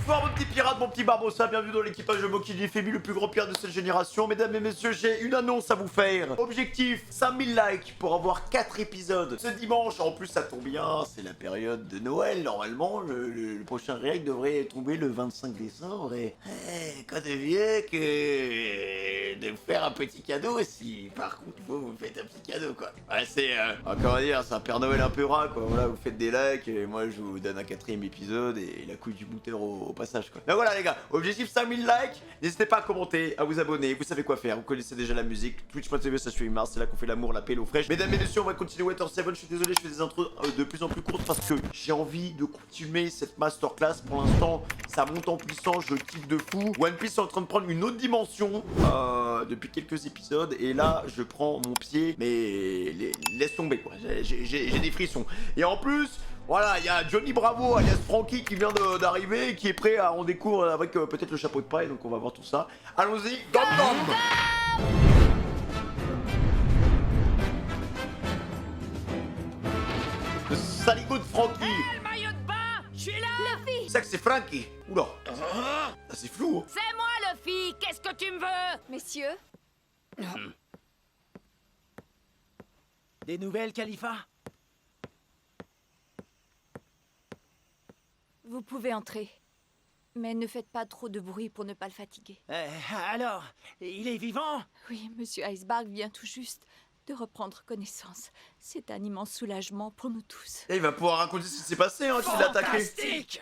Bonsoir mon petit pirate, mon petit Barbossa, bienvenue dans l'équipage de Moki du Fémi, le plus grand pirate de cette génération. Mesdames et messieurs, j'ai une annonce à vous faire. Objectif, 5000 likes pour avoir 4 épisodes. Ce dimanche, en plus ça tombe bien, c'est la période de Noël. Normalement, le prochain réact devrait tomber le 25 décembre et... Quoi de mieux que de vous faire un petit cadeau si par contre vous me faites un petit cadeau quoi. Ouais, c'est, comment dire, c'est un Père Noël un peu rat quoi. Voilà, vous faites des likes et moi je vous donne un 4ème épisode et la couille du booter au passage quoi. Donc voilà les gars, objectif 5000 likes, n'hésitez pas à commenter, à vous abonner, vous savez quoi faire, vous connaissez déjà la musique, twitch.tv ça suit Mars, c'est là qu'on fait l'amour, la paix, l'eau fraîche. Mesdames et messieurs, on va continuer Water 7, je suis désolé, je fais des intros de plus en plus courtes parce que j'ai envie de continuer cette masterclass. Pour l'instant, ça monte en puissance, je kiffe de fou. One Piece est en train de prendre une autre dimension depuis quelques épisodes et là je prends mon pied, mais laisse tomber quoi, j'ai des frissons. Et en plus, voilà, il y a Johnny Bravo alias Frankie qui vient d'arriver et qui est prêt à en découvrir avec peut-être le chapeau de paille, donc on va voir tout ça. Allons-y, Gom Gom. Le saligo de Frankie. Le maillot de bain, je suis là. Luffy! C'est ça que c'est Frankie. Oula, ça c'est flou. Hein. C'est moi, Luffy. Qu'est-ce que tu me veux? Messieurs, Des nouvelles, Khalifa? vous pouvez entrer. Mais ne faites pas trop de bruit pour ne pas le fatiguer. Alors, il est vivant? Oui, Monsieur Iceberg vient tout juste de reprendre connaissance. C'est un immense soulagement pour nous tous. Et il va pouvoir raconter ce qui s'est passé, hein, qu'il l'a attaqué. Fantastique!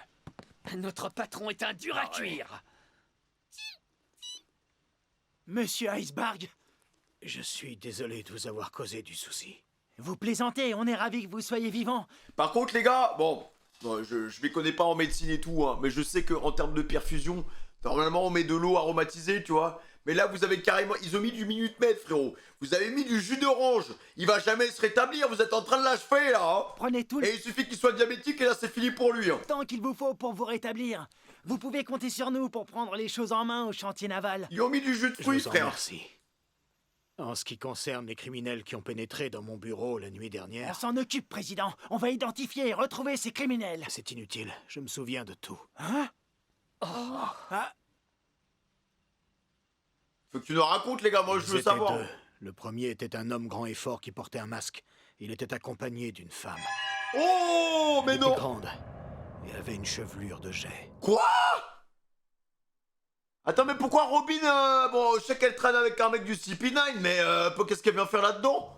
Notre patron est un dur à cuire. Monsieur Iceberg, je suis désolé de vous avoir causé du souci. Vous plaisantez, on est ravis que vous soyez vivant. Par contre les gars, bon, je m'y connais pas en médecine et tout, hein, mais je sais qu'en termes de perfusion, normalement on met de l'eau aromatisée, tu vois. Mais là vous avez carrément, ils ont mis du Minute Maid frérot. Vous avez mis du jus d'orange. Il va jamais se rétablir, vous êtes en train de l'achever là. Hein. Prenez tout le Et il suffit qu'il soit diabétique et là c'est fini pour lui. Hein. temps qu'il vous faut pour vous rétablir. Vous pouvez compter sur nous pour prendre les choses en main au chantier naval. Ils ont mis du jus de Je fruits vous en frère. remercie. En ce qui concerne les criminels qui ont pénétré dans mon bureau la nuit On dernière, s'en occupe, président. On va identifier et retrouver ces criminels. c'est inutile. Je me souviens de tout. Hein? Ah, Faut que tu nous racontes les gars, moi je Ils veux étaient savoir. deux. Le premier était un homme grand et fort qui portait un masque. Il était accompagné d'une femme. Oh mais Elle était non. grande et avait une chevelure de jet. Quoi? Attends, mais pourquoi Robin, bon, je sais qu'elle traîne avec un mec du CP9, mais qu'est-ce qu'elle vient faire là-dedans?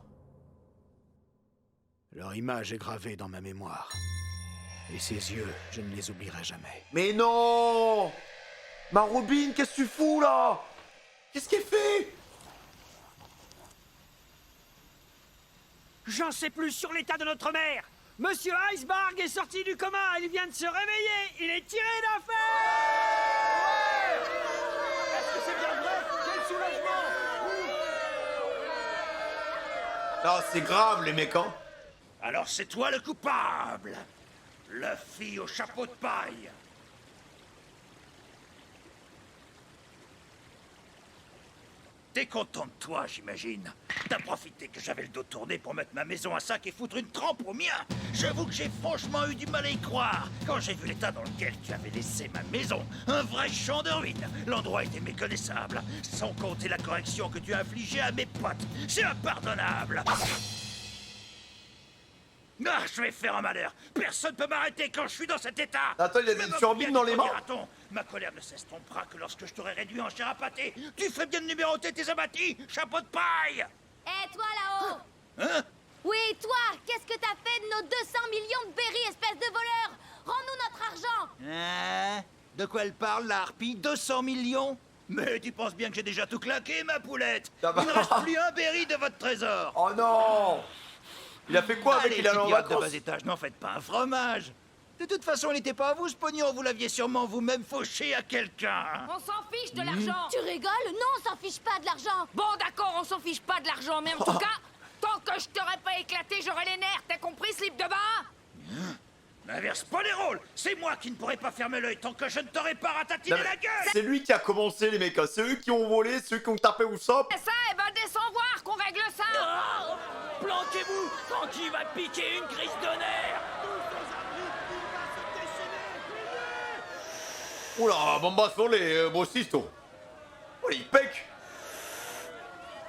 Leur image est gravée dans ma mémoire. Et ses yeux, je ne les oublierai jamais. Mais non! Ma Robin, qu'est-ce que tu fous là? Qu'est-ce qu'elle fait? J'en sais plus sur l'état de notre mère. Monsieur Iceberg est sorti du coma. Il vient de se réveiller. Il est tiré d'affaire. Est-ce que c'est bien vrai? Quel soulagement! Ah, c'est grave les mecs, hein? Alors c'est toi le coupable, la fille au chapeau de paille. T'es content de toi, j'imagine. T'as profité que j'avais le dos tourné pour mettre ma maison à sac et foutre une trempe au mien. J'avoue que j'ai franchement eu du mal à y croire quand j'ai vu l'état dans lequel tu avais laissé ma maison. Un vrai champ de ruines. L'endroit était méconnaissable, sans compter la correction que tu as infligée à mes potes. C'est impardonnable. Ah, je vais faire un malheur. Personne peut m'arrêter quand je suis dans cet état. Attends, il y a des turbines dans les mains. Dira-t-on. Ma colère ne s'estompera que lorsque je t'aurai réduit en chair à pâté. Tu fais bien de numéroter tes abattis, chapeau de paille. Et toi là-haut! Hein? Oui, toi! Qu'est-ce que t'as fait de nos 200 millions de berries, espèce de voleur? Rends-nous notre argent! Hein? De quoi elle parle, la harpie? 200 millions? Mais tu penses bien que j'ai déjà tout claqué, ma poulette. Ça va. Il ne reste plus un berry de votre trésor. Oh non! Il a fait quoi avec Allez, il allait en petit pirate de vacances? bas étage, n'en faites pas un fromage. De toute façon, il n'était pas à vous, ce pognon. Vous l'aviez sûrement vous-même fauché à quelqu'un. On s'en fiche de l'argent. Tu rigoles? Non, on s'en fiche pas de l'argent! Bon, d'accord, on s'en fiche pas de l'argent, mais en tout cas, tant que je t'aurais pas éclaté, j'aurais les nerfs. T'as compris, slip de bain? N'inverse pas les rôles. C'est moi qui ne pourrai pas fermer l'œil tant que je ne t'aurai pas ratatiné Non, mais la gueule. c'est lui qui a commencé les mecs, hein. C'est eux qui ont volé, c'est eux qui ont tapé au sop. C'est ça, eh ben descends voir qu'on règle ça. Planquez-vous! Francky va piquer une crise de nerfs! Oula, bomba sur les brossistos. Oh, il pec.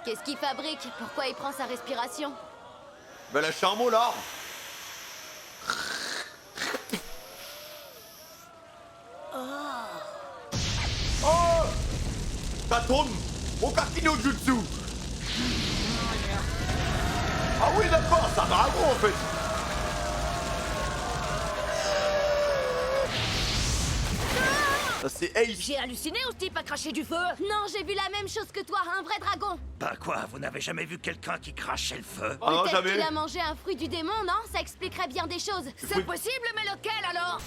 Qu'est-ce qu'il fabrique? Pourquoi il prend sa respiration? Ben, lâchez un mot là. Oh, ça tourne. Okaki no Jutsu. Ah oui, d'accord, c'est un dragon en fait. Ça c'est Ace. J'ai halluciné ou ce type a craché du feu? Non, j'ai vu la même chose que toi, un vrai dragon. Bah quoi, vous n'avez jamais vu quelqu'un qui crachait le feu? Ah non, Peut-être jamais. qu'il a mangé un fruit du démon, non? Ça expliquerait bien des choses. C'est possible, mais lequel alors?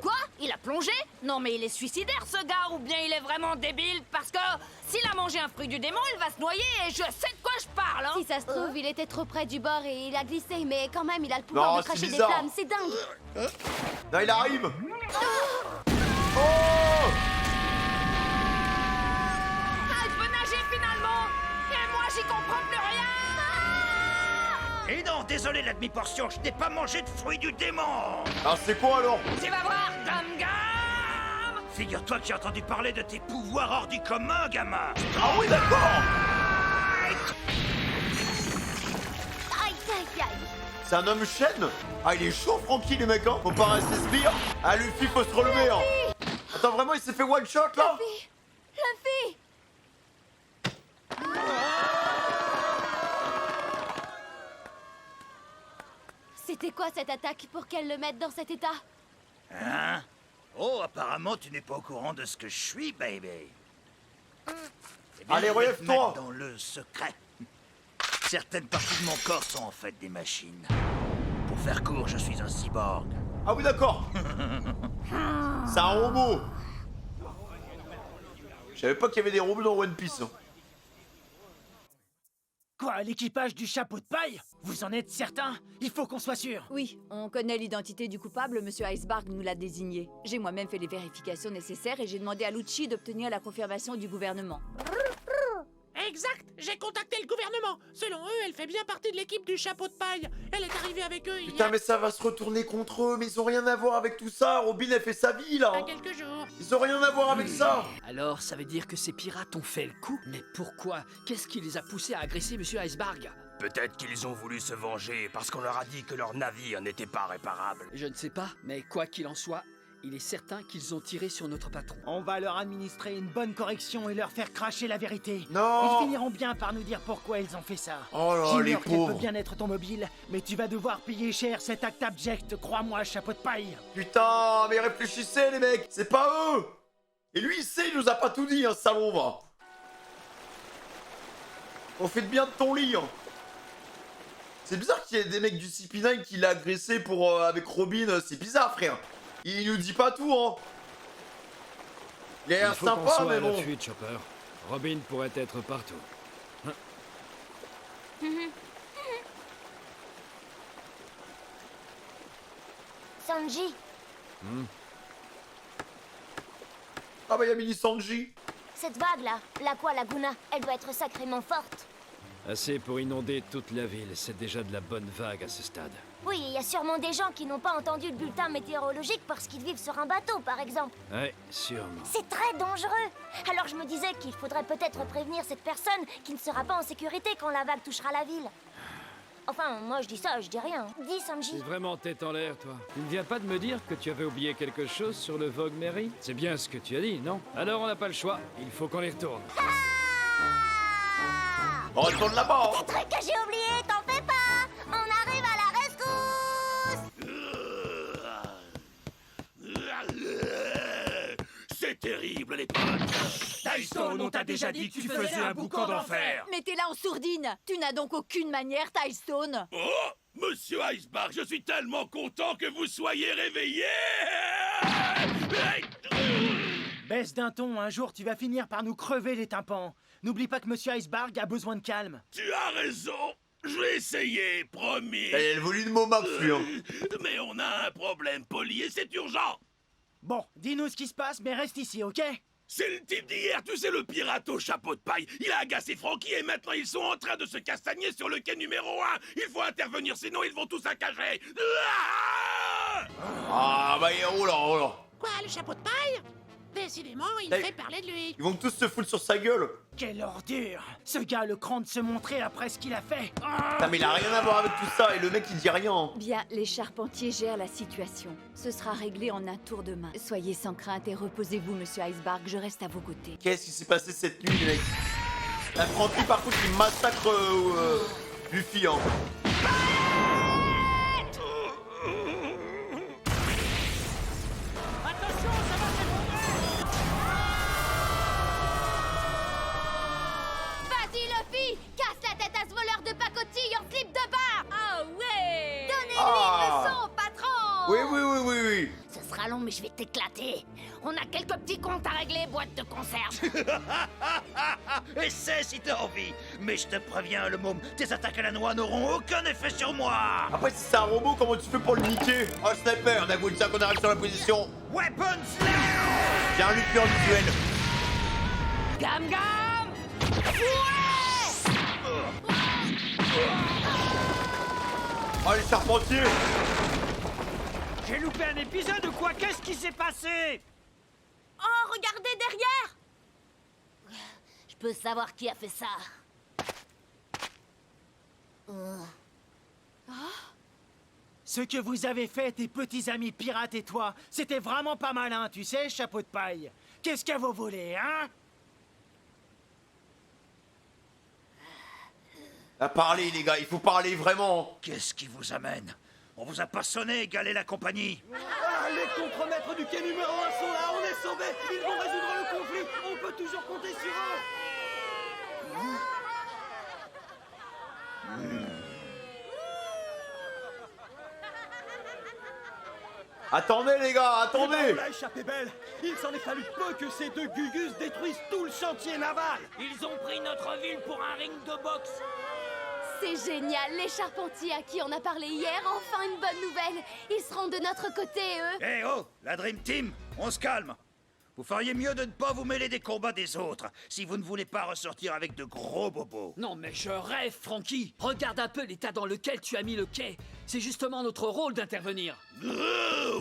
Quoi? Il a plongé? Non mais il est suicidaire ce gars, ou bien il est vraiment débile parce que s'il a mangé un fruit du démon, il va se noyer et je sais de quoi je parle, hein. Si ça se trouve, il était trop près du bord et il a glissé, mais quand même, il a le pouvoir Non, de c'est cracher des bizarre. flammes, c'est dingue. Là, il arrive. Oh, Ah, il peut nager finalement. Et moi j'y comprends plus rien. Et non, désolé la demi-portion, je n'ai pas mangé de fruits du démon! ah, c'est quoi alors? Tu vas voir, Gam Gam. Figure-toi que j'ai entendu parler de tes pouvoirs hors du commun, gamin! Ah oui, d'accord. Aïe, aïe, aïe. C'est un homme chêne. Ah, il est chaud, Francky, les mecs, hein. Faut pas rester sbire. Ah, Luffy, faut se relever, hein. Attends, vraiment, il s'est fait one shot là? Luffy! C'était quoi cette attaque pour qu'elle le mette dans cet état? Hein? Oh, apparemment, tu n'es pas au courant de ce que je suis, baby. Eh bien, Allez, je vais te relève-toi. mettre dans le secret. Certaines parties de mon corps sont en fait des machines. Pour faire court, je suis un cyborg. Ah oui, d'accord. C'est un robot. Je savais pas qu'il y avait des robots dans One Piece, hein. Quoi, l'équipage du chapeau de paille? Vous en êtes certain? Il faut qu'on soit sûr. Oui, on connaît l'identité du coupable, Monsieur Icebarg nous l'a désigné. J'ai moi-même fait les vérifications nécessaires et j'ai demandé à Lucci d'obtenir la confirmation du gouvernement. Exact, j'ai contacté le gouvernement. Selon eux, elle fait bien partie de l'équipe du chapeau de paille. Elle est arrivée avec eux il y Putain, a mais ça va se retourner contre eux, mais ils ont rien à voir avec tout ça. Robin, elle fait sa vie, là. quelques jours. Ils ont rien à voir avec ça. Alors, ça veut dire que ces pirates ont fait le coup? Mais pourquoi? Qu'est-ce qui les a poussés à agresser Monsieur Icebarg? Peut-être qu'ils ont voulu se venger parce qu'on leur a dit que leur navire n'était pas réparable. Je ne sais pas, mais quoi qu'il en soit, il est certain qu'ils ont tiré sur notre patron. On va leur administrer une bonne correction et leur faire cracher la vérité. Non. Ils finiront bien par nous dire pourquoi ils ont fait ça. Oh là, les J'ignore qu'elle peut pauvres. bien être ton mobile, mais tu vas devoir payer cher cet acte abject, crois-moi, chapeau de paille. Putain, mais réfléchissez, les mecs. C'est pas eux. Et lui, il sait, il nous a pas tout dit, hein, salaud, va. Profite bien de ton lit, hein. C'est bizarre qu'il y ait des mecs du CP9 qui l'a agressé pour avec Robin. C'est bizarre, frère. Il nous dit pas tout, hein. Il a l'air Il faut qu'on sympa, soit mais à bon. l'affût, Chopper. Robin pourrait être partout. Sanji, Ah bah, il y a Mini Sanji. cette vague-là, l'Aqua Laguna, elle doit être sacrément forte. Assez pour inonder toute la ville. C'est déjà de la bonne vague à ce stade. Oui, il y a sûrement des gens qui n'ont pas entendu le bulletin météorologique parce qu'ils vivent sur un bateau, par exemple. Ouais, sûrement. C'est très dangereux. Alors je me disais qu'il faudrait peut-être prévenir cette personne qui ne sera pas en sécurité quand la vague touchera la ville. Enfin, moi je dis ça, je dis rien. Dis, Sanji. C'est vraiment tête en l'air, toi. Tu ne viens pas de me dire que tu avais oublié quelque chose sur le Vogue Mary? C'est bien ce que tu as dit, non? Alors on n'a pas le choix. Il faut qu'on y retourne. On retourne là-bas, hein. Des trucs que j'ai oubliés, t'en fais pas. On arrive à la rescousse. C'est terrible, les potes. Tyson, on t'a déjà dit que tu faisais un boucan d'enfer. Mettez-la en sourdine. Tu n'as donc aucune manière, Tylestone. Oh, Monsieur Icebarg, je suis tellement content que vous soyez réveillé. Baisse d'un ton, un jour tu vas finir par nous crever les tympans. N'oublie pas que Monsieur Icebarg a besoin de calme. Tu as raison. Je vais essayer, promis. Il a le volume de Momax, lui, hein. Mais on a un problème, Polly, et c'est urgent. Bon, dis-nous ce qui se passe, mais reste ici, ok? C'est le type d'hier, tu sais, le pirate au chapeau de paille. Il a agacé Frankie et maintenant ils sont en train de se castagner sur le quai numéro 1. Il faut intervenir, sinon ils vont tous saccager. Ah! Ah bah oh là oh là. Quoi, le chapeau de paille? Décidément, il Hey. fait parler de lui. Ils vont tous se foutre sur sa gueule. Quelle ordure! Ce gars a le cran de se montrer après ce qu'il a fait. Non mais il a rien à voir avec tout ça et le mec il dit rien. Bien, les charpentiers gèrent la situation. Ce sera réglé en un tour de main. Soyez sans crainte et reposez-vous, monsieur Icebarg, je reste à vos côtés. Qu'est-ce qui s'est passé cette nuit les mecs? La Frankie par contre il massacre Luffy hein. Vas-y, Luffy! Casse la tête à ce voleur de pacotille en slip de bar! Ah ouais! Donnez-lui Ah. une leçon, patron! Oui oui oui oui oui. Ce sera long, mais je vais t'éclater. On a quelques petits comptes à régler, boîte de conserve. Essaie si t'as envie. Mais je te préviens, le môme, tes attaques à la noix n'auront aucun effet sur moi. Après si c'est un robot comment tu fais pour le niquer? Oh sniper, on a voulu ça qu'on arrive sur la position. Weapons Slayer! J'ai un Luffy en visuel. Gam gam! Oh les charpentiers. J'ai loupé un épisode ou quoi? Qu'est-ce qui s'est passé? Oh, regardez derrière! Je peux savoir qui a fait ça. Ce que vous avez fait, tes petits amis pirates et toi, c'était vraiment pas malin, tu sais, chapeau de paille. Qu'est-ce que vous voulez, hein? À parler les gars, il faut parler vraiment. Qu'est-ce qui vous amène? On vous a pas sonné, Galet la compagnie. Ah, les contremaîtres du quai numéro 1 sont là, on est sauvés. Ils vont résoudre le conflit, on peut toujours compter sur eux. Attendez les gars, attendez. l'a échappé belle. Il s'en est fallu peu que ces deux gugus détruisent tout le chantier naval. Ils ont pris notre ville pour un ring de boxe. C'est génial, les charpentiers à qui on a parlé hier, enfin une bonne nouvelle. Ils seront de notre côté, eux. Eh oh, la Dream Team, on se calme. Vous feriez mieux de ne pas vous mêler des combats des autres, si vous ne voulez pas ressortir avec de gros bobos. Non mais je rêve, Frankie. Regarde un peu l'état dans lequel tu as mis le quai. C'est justement notre rôle d'intervenir.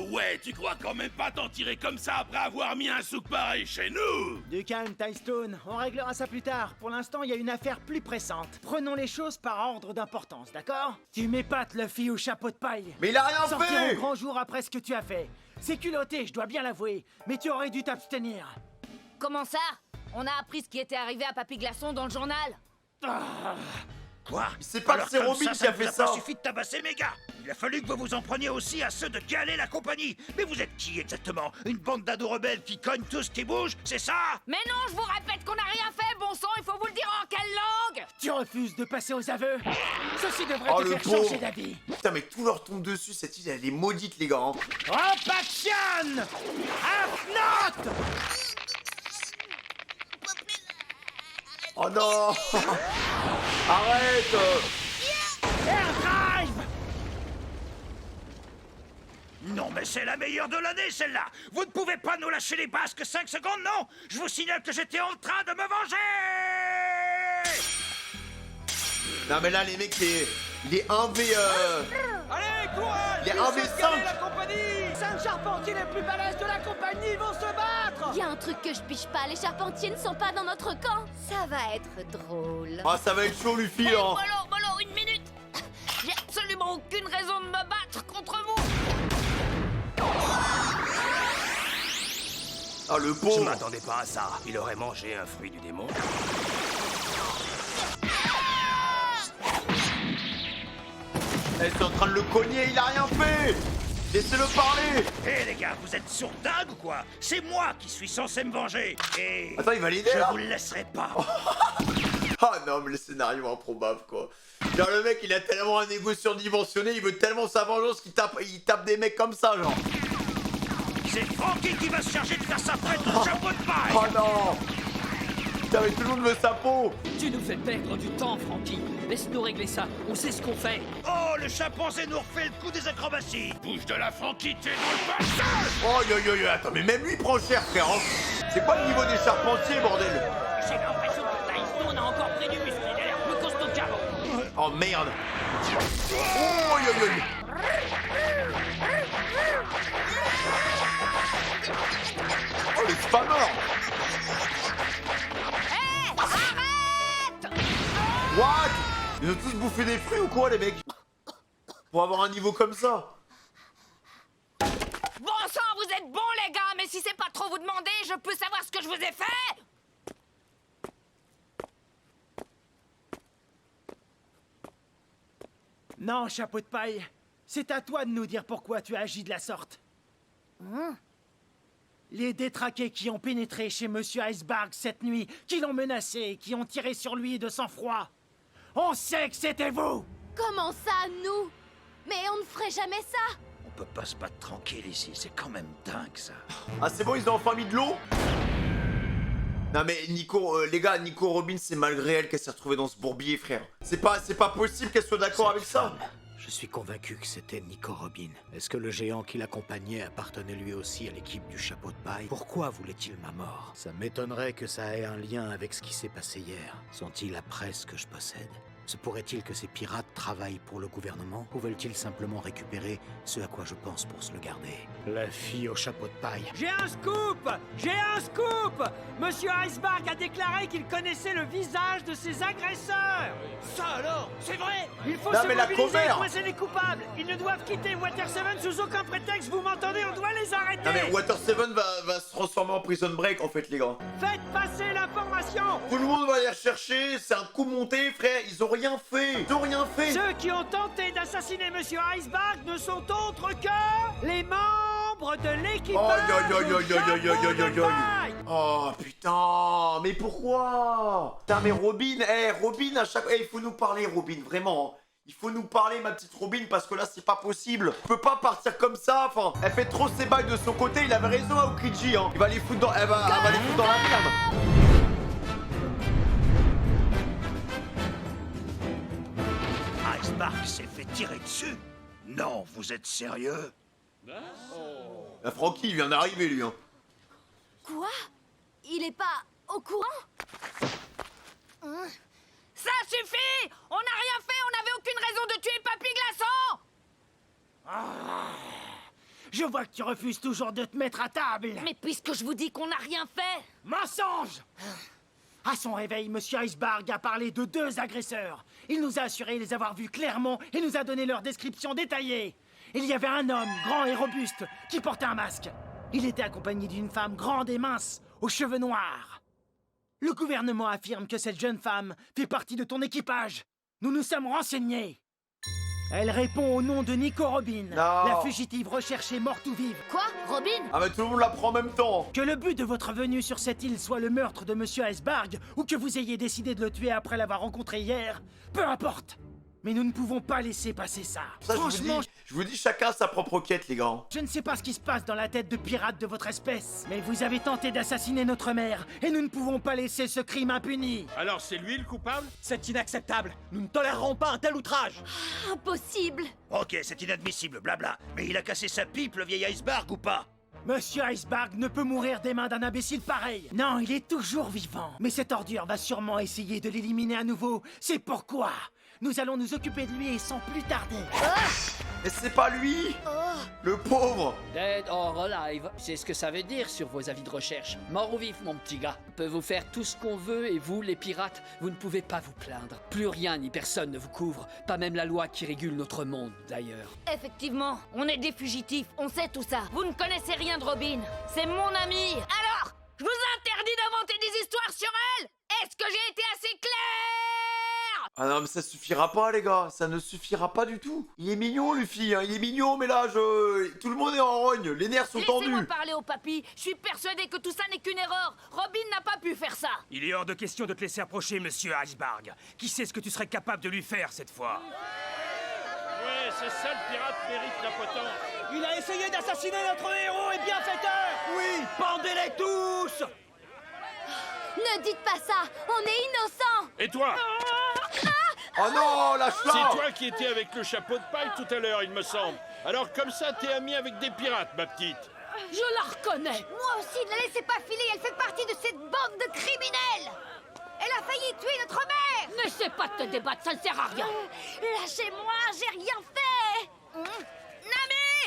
Ouais, tu crois quand même pas t'en tirer comme ça après avoir mis un souk pareil chez nous? Du calme, Stone. On réglera ça plus tard. Pour l'instant, il y a une affaire plus pressante. Prenons les choses par ordre d'importance, d'accord? Tu m'épates, Luffy, au chapeau de paille. Mais il a rien Sortir fait. au grand jour après ce que tu as fait. C'est culotté, je dois bien l'avouer. Mais tu aurais dû t'abstenir. Comment ça? On a appris ce qui était arrivé à Papy Glaçon dans le journal. Quoi? C'est pas Alors le comme Robin ça qui a ne fait vous a ça. pas suffi de tabasser mes gars. Il a fallu que vous vous en preniez aussi à ceux de Galet la compagnie. Mais vous êtes qui exactement? Une bande d'ados rebelles qui cognent tout ce qui bouge, c'est ça? Mais non, je vous répète qu'on n'a rien fait, bon sang, il faut vous le dire en quelle langue? Tu refuses de passer aux aveux? Ceci devrait Oh, te le faire pauvre. changer d'avis. Putain mais tout leur tombe dessus, cette île elle est maudite les gars hein. Opaction! Afnot! Oh non. Arrête. Air Drive! Non mais c'est la meilleure de l'année celle-là. Vous ne pouvez pas nous lâcher les basques 5 secondes, non? Je vous signale que j'étais en train de me venger. Non mais là les mecs il est 1v Allez, courage! Il y a un V5. la compagnie! 5 charpentiers les plus balèzes de la compagnie vont se battre! Il y a un truc que je piche pas, les charpentiers ne sont pas dans notre camp. Ça va être drôle. Ah ça va être chaud Luffy Hey, hein. Molo, une minute. J'ai absolument aucune raison de me battre contre vous. Ah le Je pauvre. m'attendais pas à ça. Il aurait mangé un fruit du démon. Ils sont en train de le cogner, il a rien fait. Laissez-le parler. Eh les gars, vous êtes sourds-dingues ou quoi? C'est moi qui suis censé me venger. Et Attends il va l'aider je là. vous le laisserai pas. Ah non mais le scénario improbable quoi. Genre le mec il a tellement un ego surdimensionné, il veut tellement sa vengeance qu'il tape des mecs comme ça genre. C'est Frankie qui va se charger de faire sa fête au chapeau de paille. Oh non. Putain mais tout le monde veut sa peau. Tu nous fais perdre du temps, Frankie. Laisse-nous régler ça. On sait ce qu'on fait. Oh, le chimpanzé nous refait le coup des acrobaties. Bouge de la Frankie, t'es dans le passage. Oh yo yo yo, attends mais même lui prend cher frère hein. C'est quoi le niveau des charpentiers bordel? J'ai l'impression que Tyson a encore pris du muscle. Il a l'air plus costaud qu'avant. Oh merde. Oh yo yo yo. mais c'est pas mort. Hé, arrête! What? Ils ont tous bouffé des fruits ou quoi, les mecs? Pour avoir un niveau comme ça. Bon sang, vous êtes bons les gars, mais si c'est pas trop vous demander, je peux savoir ce que je vous ai fait? Non, chapeau de paille. C'est à toi de nous dire pourquoi tu as agi de la sorte. Les détraqués qui ont pénétré chez Monsieur Iceberg cette nuit, qui l'ont menacé, qui ont tiré sur lui de sang-froid. On sait que c'était vous! Comment ça, nous? Mais on ne ferait jamais ça! On peut pas se battre tranquille ici, c'est quand même dingue ça. Ah, c'est bon, ils ont enfin mis de l'eau? Non mais Nico, les gars, Nico Robin, c'est malgré elle qu'elle s'est retrouvée dans ce bourbier, frère. C'est pas possible qu'elle soit d'accord avec ça. Je suis convaincu que c'était Nico Robin. Est-ce que le géant qui l'accompagnait appartenait lui aussi à l'équipe du chapeau de paille? Pourquoi voulait-il ma mort? Ça m'étonnerait que ça ait un lien avec ce qui s'est passé hier. Sont-ils la presse que je possède? Se pourrait-il que ces pirates travaillent pour le gouvernement? Ou veulent-ils simplement récupérer ce à quoi je pense pour se le garder? La fille au chapeau de paille. J'ai un scoop! J'ai un scoop! Monsieur Iceberg a déclaré qu'il connaissait le visage de ses agresseurs! Ça alors? C'est vrai? Il faut Non, se mais la mobiliser et commère. coincer les coupables! Ils ne doivent quitter Water 7 sous aucun prétexte, vous m'entendez? On doit les arrêter! Non mais Water 7 va se transformer en Prison Break en fait, les gars. Faites passer l'information! Tout le monde va les rechercher, c'est un coup monté, frère, ils ont rien fait. Ils ont rien fait. Ceux qui ont tenté d'assassiner Monsieur Iceberg ne sont autres que les membres de l'équipage du chapeau de paille. Oh putain, mais pourquoi? Putain mais Robin, Robin à chaque... il faut nous parler Robin, vraiment. Il faut nous parler ma petite Robin parce que là c'est pas possible. On peut pas partir comme ça, enfin. Elle fait trop ses bails de son côté, il avait raison Aokiji, hein. Il va les foutre dans... Elle va les foutre dans la merde. Iceberg s'est fait tirer dessus? Non, vous êtes sérieux? La Frankie, il vient d'arriver lui, hein. Quoi? Il est pas au courant? Ça suffit! On n'a rien fait, on n'avait aucune raison de tuer Papy Glaçon! Je vois que tu refuses toujours de te mettre à table. Mais puisque je vous dis qu'on n'a rien fait... Mensonge! À son réveil, Monsieur Iceberg a parlé de 2 agresseurs. Il nous a assuré les avoir vus clairement et nous a donné leur description détaillée. Il y avait un homme, grand et robuste, qui portait un masque. Il était accompagné d'une femme grande et mince, aux cheveux noirs. Le gouvernement affirme que cette jeune femme fait partie de ton équipage. Nous nous sommes renseignés. Elle répond au nom de Nico Robin, la fugitive recherchée morte ou vive. Quoi? Robin? Ah mais tout le monde la prend en même temps. Que le but de votre venue sur cette île soit le meurtre de Monsieur Iceberg, ou que vous ayez décidé de le tuer après l'avoir rencontré hier, peu importe. Mais nous ne pouvons pas laisser passer ça. Ça, Franchement, je vous dis chacun sa propre quête, les gars. je ne sais pas ce qui se passe dans la tête de pirates de votre espèce, mais vous avez tenté d'assassiner notre mère, et nous ne pouvons pas laisser ce crime impuni. Alors c'est lui le coupable? C'est inacceptable. Nous ne tolérerons pas un tel outrage. Impossible! Ok, c'est inadmissible, blabla. Mais il a cassé sa pipe, le vieil Iceberg, ou pas? Monsieur Iceberg ne peut mourir des mains d'un imbécile pareil. Non, il est toujours vivant. Mais cette ordure va sûrement essayer de l'éliminer à nouveau. C'est pourquoi nous allons nous occuper de lui et sans plus tarder. Mais c'est pas lui. Le pauvre. Dead or alive, c'est ce que ça veut dire sur vos avis de recherche. Mort ou vif, mon petit gars. On peut vous faire tout ce qu'on veut et vous, les pirates, vous ne pouvez pas vous plaindre. Plus rien ni personne ne vous couvre, pas même la loi qui régule notre monde, d'ailleurs. Effectivement, on est des fugitifs, on sait tout ça. Vous ne connaissez rien de Robin, c'est mon ami. Alors, je vous interdis d'inventer des histoires sur elle. Est-ce que j'ai été assez clair? Ah non mais ça suffira pas les gars, ça ne suffira pas du tout. Il est mignon Luffy, hein. Il est mignon mais là tout le monde est en rogne, les nerfs sont Laissez-moi tendus. parler au papy, je suis persuadé que tout ça n'est qu'une erreur. Robin n'a pas pu faire ça. Il est hors de question de te laisser approcher, Monsieur Iceberg. Qui sait ce que tu serais capable de lui faire cette fois? Ouais, c'est ça le pirate mérite la potence. Il a essayé d'assassiner notre héros et bienfaiteur. Oui, pendez-les tous. Ne dites pas ça! On est innocents! Et toi? Oh non, lâche-la. C'est toi qui étais avec le chapeau de paille tout à l'heure, il me semble. Alors comme ça, t'es ami avec des pirates, ma petite. Je la reconnais. Moi aussi, ne la laissez pas filer, elle fait partie de cette bande de criminels! Elle a failli tuer notre mère! N'essaie pas de te débattre, ça ne sert à rien. Lâchez-moi, j'ai rien fait! Nami!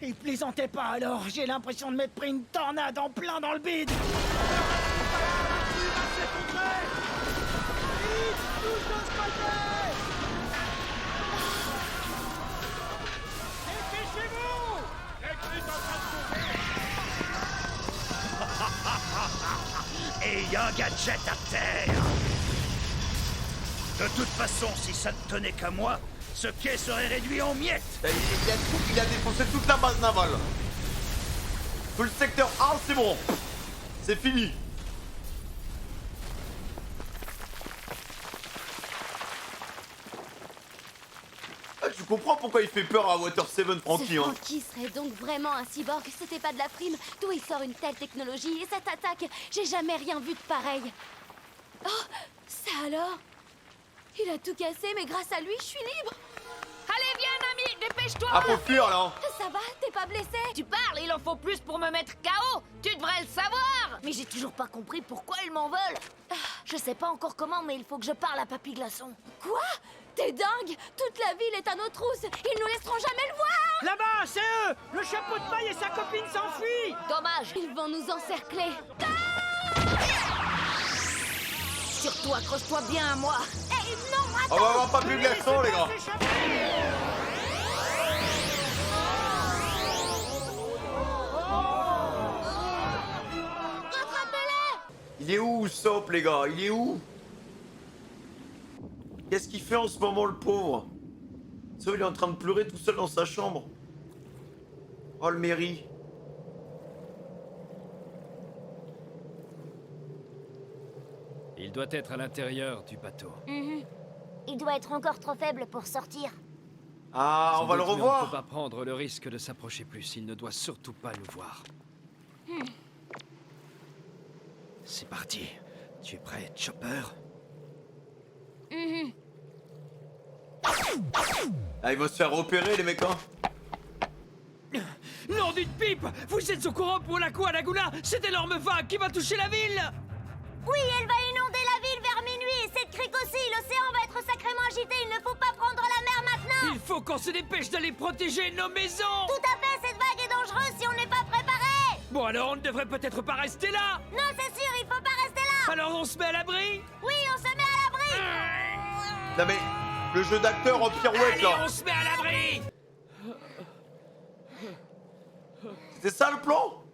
Il plaisantait pas alors, j'ai l'impression de m'être pris une tornade en plein dans le bide. Et il y a un gadget à terre. De toute façon, si ça ne tenait qu'à moi, ce quai serait réduit en miettes. Il a défoncé toute la base navale. Tout le secteur A, c'est bon. C'est fini. Ah, tu comprends pourquoi il fait peur à Water 7, Franky, Ce hein. Franky serait donc vraiment un cyborg, c'était pas de la frime. D'où il sort une telle technologie et cette attaque? J'ai jamais rien vu de pareil. Oh, ça alors? Il a tout cassé, mais grâce à lui, je suis libre. Allez, viens, ami, dépêche-toi. Ah, faut fuir, là. Ça va? T'es pas blessé? Tu parles, il en faut plus pour me mettre KO. Tu devrais le savoir. Mais j'ai toujours pas compris pourquoi ils m'en veulent. Je sais pas encore comment, mais il faut que je parle à Papy Glaçon. Quoi? T'es dingue? Toute la ville est à nos trousses. Ils nous laisseront jamais le voir. Là-bas, c'est eux. Le chapeau de paille et sa copine s'enfuient. Dommage. Ils vont nous encercler. Surtout accroche-toi bien à moi. Eh non, On va avoir pas plus de glaçons, les gars. Il est où, Sop, les gars? Il est où? Qu'est-ce qu'il fait en ce moment, le pauvre? Ça, il est en train de pleurer tout seul dans sa chambre. Oh, le mairie. Il doit être à l'intérieur du bateau. Il doit être encore trop faible pour sortir. Ah, Sans on va le doute, mais On ne revoir. peut pas prendre le risque de s'approcher plus. Il ne doit surtout pas nous voir. C'est parti. Tu es prêt, Chopper? Ah, il va se faire repérer, les mecs, hein. Nom d'une pipe! Vous êtes au courant pour la quoi, Laguna? Cette énorme vague qui va toucher la ville! Oui, elle va inonder la ville vers minuit et cette crique aussi. L'océan va être sacrément agité. Il ne faut pas prendre la mer maintenant. Il faut qu'on se dépêche d'aller protéger nos maisons! Tout à fait, cette vague est dangereuse si on n'est pas préparé. Bon alors on ne devrait peut-être pas rester là! Non, c'est sûr, il faut pas rester là. Alors on se met à l'abri? Oui, on se met à l'abri. Non, mais le jeu d'acteur en pirouette, Allez, là. on se met à l'abri! C'est ça, le plan?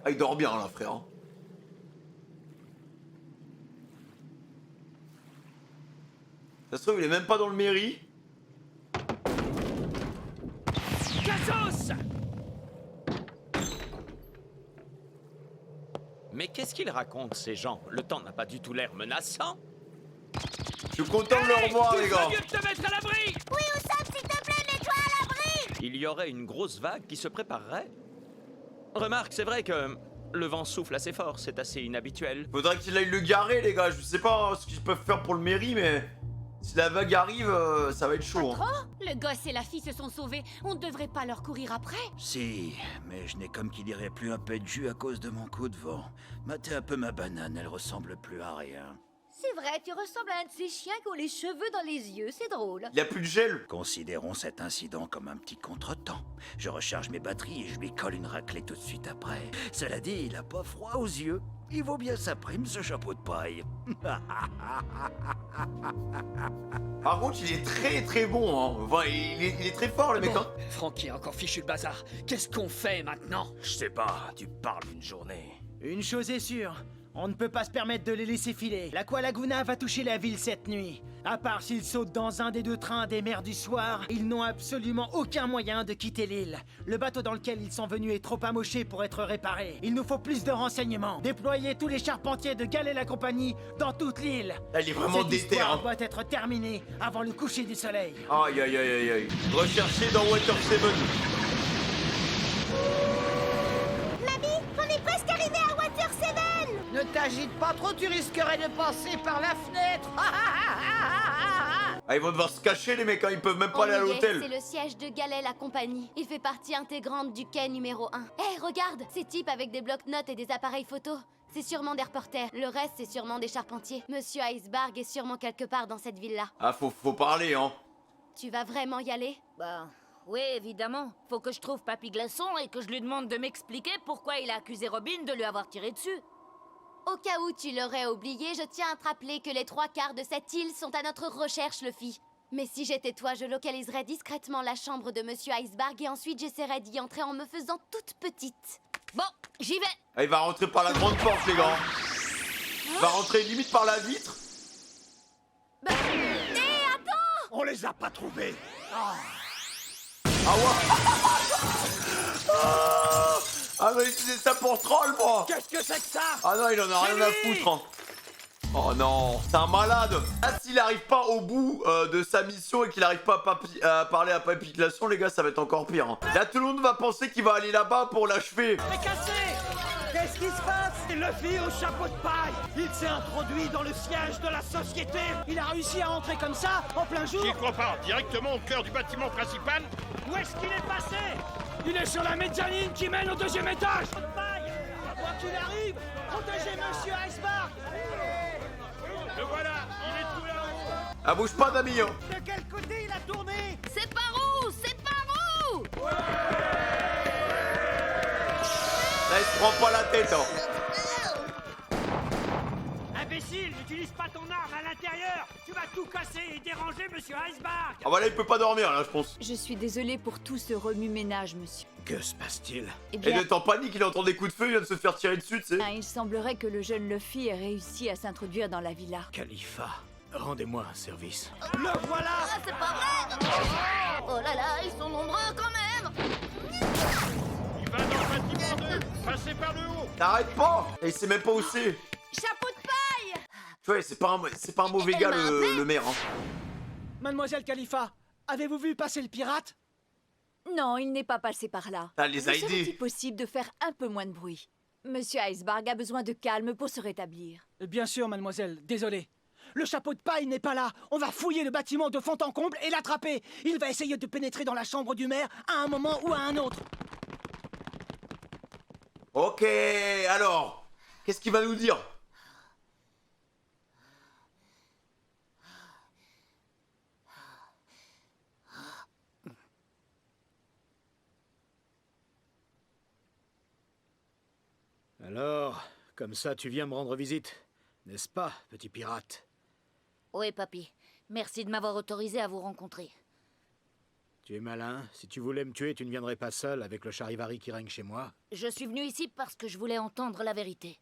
Ah, il dort bien, là, frère. hein. Ça se trouve, il est même pas dans le mairie. Cassos! Mais qu'est-ce qu'ils racontent, ces gens? Le temps n'a pas du tout l'air menaçant. Je suis content de le revoir, les gars. mieux de te mettre à l'abri! Oui, Oussam, s'il te plaît, mets-toi à l'abri. Il y aurait une grosse vague qui se préparerait. Remarque, c'est vrai que le vent souffle assez fort, c'est assez inhabituel. Faudrait qu'il aille le garer, les gars. Je sais pas ce qu'ils peuvent faire pour le mairie, mais si la vague arrive, ça va être chaud. hein. Le gosse et la fille se sont sauvés. On ne devrait pas leur courir après. Si, mais je n'ai comme qui dirait plus un peu de jus à cause de mon coup de vent. Matez un peu ma banane, elle ressemble plus à rien. C'est vrai, tu ressembles à un de ces chiens qui ont les cheveux dans les yeux. C'est drôle. Il y a plus de gel. Considérons cet incident comme un petit contretemps. Je recharge mes batteries et je lui colle une raclée tout de suite après. Cela dit, il a pas froid aux yeux. Il vaut bien sa prime, ce chapeau de paille. Par contre, il est très très bon. Hein. Enfin, il est très fort, le mec. Hein. Francky a encore fichu le bazar. Qu'est-ce qu'on fait maintenant? Je sais pas, tu parles d'une journée. Une chose est sûre, on ne peut pas se permettre de les laisser filer. L'Aqua Laguna va toucher la ville cette nuit. À part s'ils sautent dans un des deux trains des mers du soir, ils n'ont absolument aucun moyen de quitter l'île. Le bateau dans lequel ils sont venus est trop amoché pour être réparé. Il nous faut plus de renseignements. Déployez tous les charpentiers de Gal et la compagnie dans toute l'île. Là, il est vraiment Cette déter. histoire Hein. doit être terminée avant le coucher du soleil. Aïe aïe aïe aïe aïe. Recherchez dans Water 7. Mamie, on est presque arrivé à Water 7. Ne t'agite pas trop, tu risquerais de passer par la fenêtre. Ah, ils vont devoir se cacher, les mecs. Hein. Ils peuvent même pas On aller à y est, l'hôtel. C'est le siège de Galet la compagnie. Il fait partie intégrante du quai numéro 1. Hé, regarde, ces types avec des blocs-notes et des appareils photos. C'est sûrement des reporters. Le reste, c'est sûrement des charpentiers. Monsieur Iceberg est sûrement quelque part dans cette ville-là. Ah, faut parler, hein. Tu vas vraiment y aller? Bah, oui, évidemment. Faut que je trouve Papy Glaçon et que je lui demande de m'expliquer pourquoi il a accusé Robin de lui avoir tiré dessus. Au cas où tu l'aurais oublié, je tiens à te rappeler que les 3/4 de cette île sont à notre recherche, Luffy. Mais si j'étais toi, je localiserais discrètement la chambre de Monsieur Iceberg et ensuite j'essaierais d'y entrer en me faisant toute petite. Bon, j'y vais. Ah, il va rentrer par la grande porte, les gars. Il va rentrer limite par la vitre. Hé, attends! On les a pas trouvés. Ah ouais. Ah mais c'est ça pour troll, moi. Qu'est-ce que c'est que ça? Ah non, il en a rien à foutre, hein. Oh non, c'est un malade. Ah, s'il arrive pas au bout de sa mission et qu'il arrive pas à parler à Papy Glaçon, les gars, ça va être encore pire, hein. Là, tout le monde va penser qu'il va aller là-bas pour l'achever. Mais cassé! Qu'est-ce qui se passe? C'est Luffy au chapeau de paille! Il s'est introduit dans le siège de la société! Il a réussi à entrer comme ça, en plein jour! J'y crois pas. Directement au cœur du bâtiment principal. Où est-ce qu'il est passé? Il est sur la mezzanine qui mène au 2e étage! Quoi qu'il arrive, protégez Monsieur Iceberg! Le voilà, il est tout là-haut. Ah, bouge pas, Dami, hein. De quel côté il a tourné? C'est par où? C'est par où? Là, il se prend pas la tête, hein. Imbécile, n'utilise pas ton arme à l'intérieur! Tu vas tout casser et déranger Monsieur Iceberg! Ah bah là, il peut pas dormir, là, je pense. Je suis désolée pour tout ce remue-ménage, monsieur. Que se passe-t-il? Eh Et bien, d'être en panique, il entend des coups de feu, il vient de se faire tirer dessus, tu sais. il semblerait que le jeune Luffy ait réussi à s'introduire dans la villa. Khalifa, rendez-moi un service. Le voilà! Ah, c'est pas vrai! Oh là là, ils sont nombreux quand même! Il va dans le bâtiment 2. Passez par le haut. T'arrêtes pas. Et il sait même pas où c'est. Chapeau de paille! Tu vois, c'est pas un mauvais gars, le maire, hein. Mademoiselle Khalifa, avez-vous vu passer le pirate? Non, il n'est pas passé par là. Ça les a Vous serait-il aidés. possible de faire un peu moins de bruit? Monsieur Iceberg a besoin de calme pour se rétablir. Bien sûr, mademoiselle, désolé. Le chapeau de paille n'est pas là. On va fouiller le bâtiment de fond en comble et l'attraper. Il va essayer de pénétrer dans la chambre du maire à un moment ou à un autre. Ok, alors, qu'est-ce qu'il va nous dire? Alors, comme ça, tu viens me rendre visite, n'est-ce pas, petit pirate? Oui, papy. Merci de m'avoir autorisé à vous rencontrer. Tu es malin. Si tu voulais me tuer, tu ne viendrais pas seul avec le charivari qui règne chez moi. Je suis venu ici parce que je voulais entendre la vérité.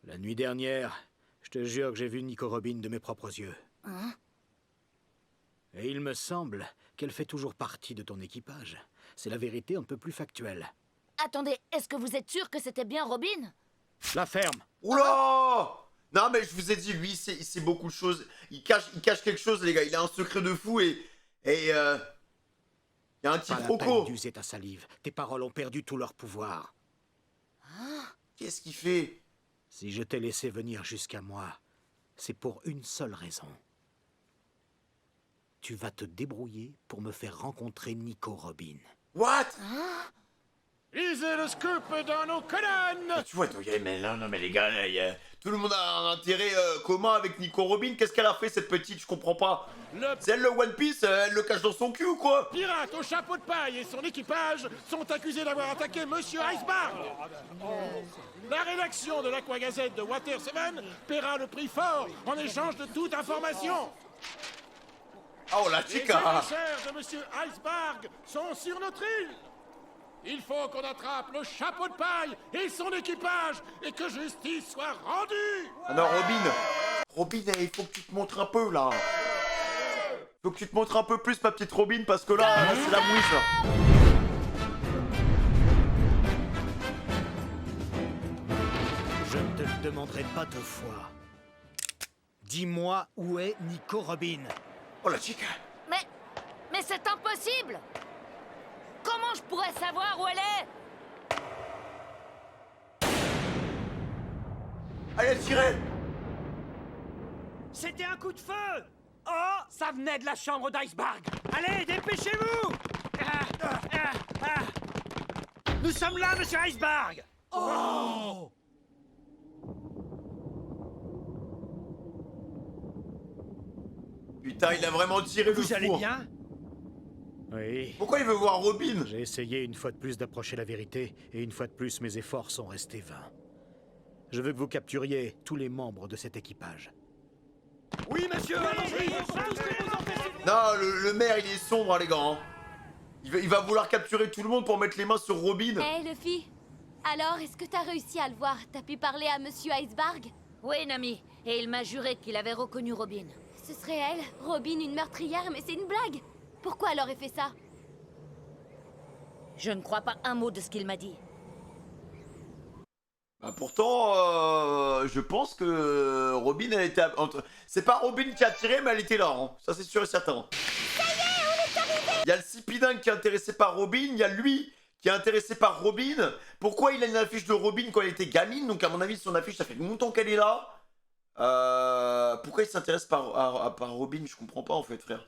La nuit dernière, je te jure que j'ai vu Nico Robin de mes propres yeux. Hein? Et il me semble qu'elle fait toujours partie de ton équipage. C'est la vérité un peu plus factuelle. Attendez, est-ce que vous êtes sûr que c'était bien Robin? La ferme! Oula! Non, mais je vous ai dit, lui, il sait beaucoup de choses. Il cache quelque chose, les gars. Il a un secret de fou et il y a un petit Pas la croco. peine d'user ta salive. Tes paroles ont perdu tout leur pouvoir. Qu'est-ce qu'il fait? Si je t'ai laissé venir jusqu'à moi, c'est pour une seule raison. Tu vas te débrouiller pour me faire rencontrer Nico Robin. What? Lisez le scoop dans nos colonnes. Tu vois, mais non, mais les gars, là, tout le monde a un intérêt commun avec Nico Robin. Qu'est-ce qu'elle a fait, cette petite? Je comprends pas. C'est elle le One Piece, elle le cache dans son cul ou quoi? Pirate au chapeau de paille et son équipage sont accusés d'avoir attaqué Monsieur Iceberg. La rédaction de l'Aqua Gazette de Water 7 paiera le prix fort en échange de toute information. Oh, la Les chica! émissaires de Monsieur Iceberg sont sur notre île. Il faut qu'on attrape le chapeau de paille et son équipage et que justice soit rendue. Ah non, Robin, il faut que tu te montres un peu, là. Faut que tu te montres un peu plus, ma petite Robin, parce que là c'est la mouise, là. Je ne te le demanderai pas 2 fois. Dis-moi où est Nico Robin. Oh, la chica! Mais c'est impossible! Comment je pourrais savoir où elle est? Allez, tirez! C'était un coup de feu! Oh, ça venait de la chambre d'Iceberg! Allez, dépêchez-vous! Nous sommes là, monsieur Iceberg! Oh! Putain, il a vraiment tiré le Vous allez four. bien? Oui. Pourquoi il veut voir Robin? J'ai essayé une fois de plus d'approcher la vérité, et une fois de plus, mes efforts sont restés vains. Je veux que vous capturiez tous les membres de cet équipage. Oui, monsieur, allons-y. Non, le maire, il est sombre, hein, les gars. Hein. Il va vouloir capturer tout le monde pour mettre les mains sur Robin. Hé, Luffy. Alors, est-ce que t'as réussi à le voir? T'as pu parler à Monsieur Iceberg? Oui, Nami. Et il m'a juré qu'il avait reconnu Robin. Ce serait elle, Robin, une meurtrière, mais c'est une blague. Pourquoi elle aurait fait ça? Je ne crois pas un mot de ce qu'il m'a dit. Bah pourtant, je pense que Robin, elle était... C'est pas Robin qui a tiré, mais elle était là. Hein. Ça, c'est sûr et certain. Ça y est, on est arrivé. Il y a le Cipidingue qui est intéressé par Robin. Il y a lui qui est intéressé par Robin. Pourquoi il a une affiche de Robin quand elle était gamine? Donc, à mon avis, son affiche, ça fait longtemps qu'elle est là. Pourquoi il s'intéresse par Robin? Je comprends pas, en fait, frère.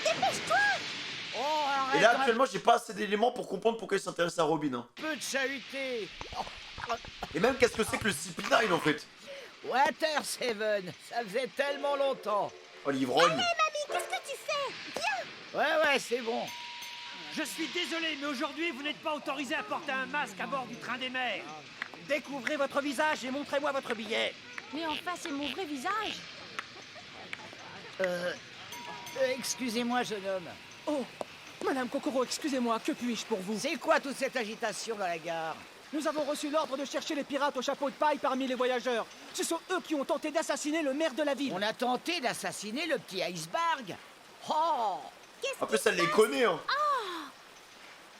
Dépêche-toi. Oh, Et là, actuellement, j'ai pas assez d'éléments pour comprendre pourquoi il s'intéresse à Robin. Hein. peu de chahuté. Et même, qu'est-ce que c'est que le Cipidingue, en fait? Water Seven, ça faisait tellement longtemps. Oh, l'ivrogne. Mamie, qu'est-ce que tu fais? Viens. Ouais, c'est bon. Je suis désolé, mais aujourd'hui, vous n'êtes pas autorisé à porter un masque à bord du train des mers. Découvrez votre visage et montrez-moi votre billet. Mais enfin, c'est mon vrai visage. Excusez-moi, jeune homme. Oh, Madame Kokoro, excusez-moi, que puis-je pour vous? C'est quoi toute cette agitation dans la gare? Nous avons reçu l'ordre de chercher les pirates au chapeau de paille parmi les voyageurs. Ce sont eux qui ont tenté d'assassiner le maire de la ville. On a tenté d'assassiner le petit Iceberg. Oh! En plus, elle les connaît, hein.